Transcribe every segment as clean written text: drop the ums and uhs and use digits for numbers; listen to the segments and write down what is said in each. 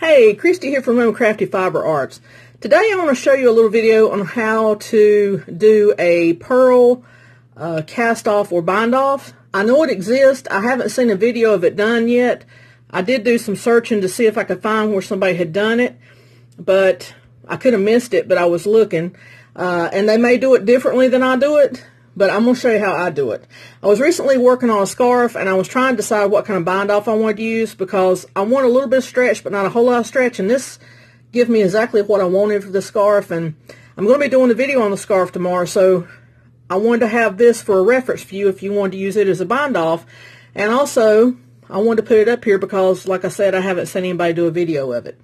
Hey, Christy here from Loom Crafty Fiber Arts. Today I want to show you a little video on how to do a purl cast off or bind off. I know it exists. I haven't seen a video of it done yet. I did do some searching to see if I could find where somebody had done it, but I could have missed it, but I was looking. And they may do it differently than I do it, but I'm going to show you how I do it. I was recently working on a scarf, and I was trying to decide what kind of bind off I wanted to use because I want a little bit of stretch, but not a whole lot of stretch, and this gives me exactly what I wanted for the scarf. And I'm going to be doing a video on the scarf tomorrow, so I wanted to have this for a reference for you if you wanted to use it as a bind off. And also, I wanted to put it up here because, like I said, I haven't seen anybody do a video of it.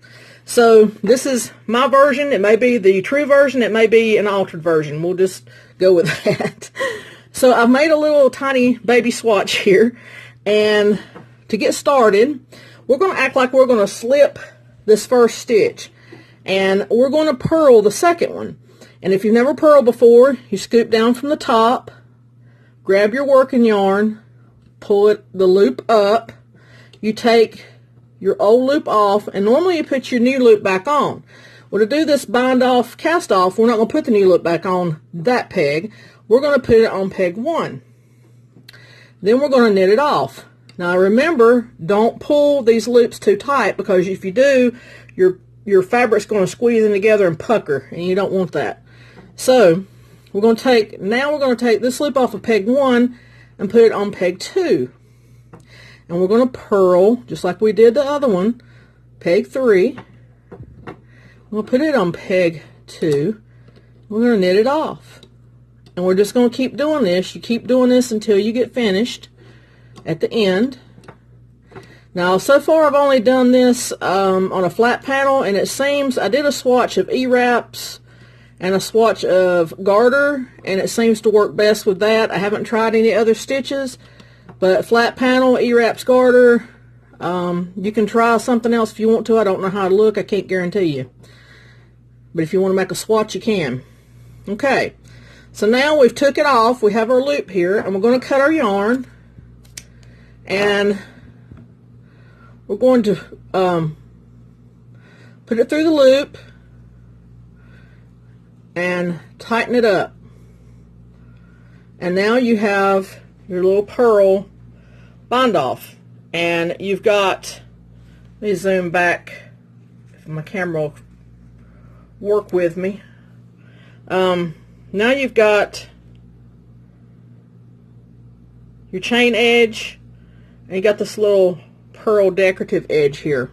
So this is my version. It may be the true version. It may be an altered version. We'll just go with that. So I've made a little tiny baby swatch here. And to get started, we're going to act like we're going to slip this first stitch. And we're going to purl the second one. And if you've never purled before, you scoop down from the top, grab your working yarn, pull the loop up, you take your old loop off, and normally you put your new loop back on. Well, to do this bind off cast off, we're not going to put the new loop back on that peg. We're going to put it on peg 1. Then we're going to knit it off. Now remember, don't pull these loops too tight, because if you do, your fabric's going to squeeze in together and pucker, and you don't want that. So we're going to take this loop off of peg 1 and put it on peg 2. And we're going to purl, just like we did the other one, peg 3. We'll put it on peg 2. We're going to knit it off. And we're just going to keep doing this. You keep doing this until you get finished at the end. Now, so far I've only done this on a flat panel, and it seems I did a swatch of E-wraps and a swatch of garter, and it seems to work best with that. I haven't tried any other stitches. But flat panel, E-wraps, garter, you can try something else if you want to. I don't know how to look. I can't guarantee you. But if you want to make a swatch, you can. Okay. So now we've took it off. We have our loop here. And we're going to cut our yarn. And we're going to put it through the loop and tighten it up. And now you have your little purl bind off, and you've got, let me zoom back if my camera will work with me. Now you've got your chain edge, and you got this little purl decorative edge here,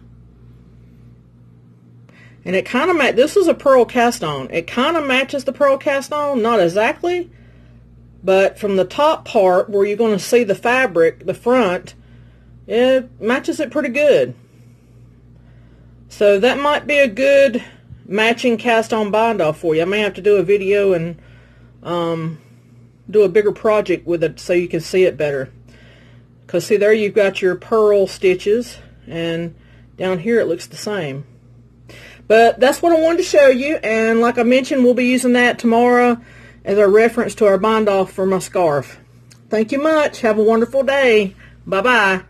and it kind of this is a purl cast on. It kind of matches the purl cast on, not exactly. But from the top part where you're going to see the fabric, the front, it matches it pretty good. So that might be a good matching cast on bind off for you. I may have to do a video and do a bigger project with it so you can see it better. Because see, there you've got your purl stitches, and down here it looks the same. But that's what I wanted to show you, and like I mentioned, we'll be using that tomorrow as a reference to our bind off for my scarf. Thank you much. Have a wonderful day. Bye-bye.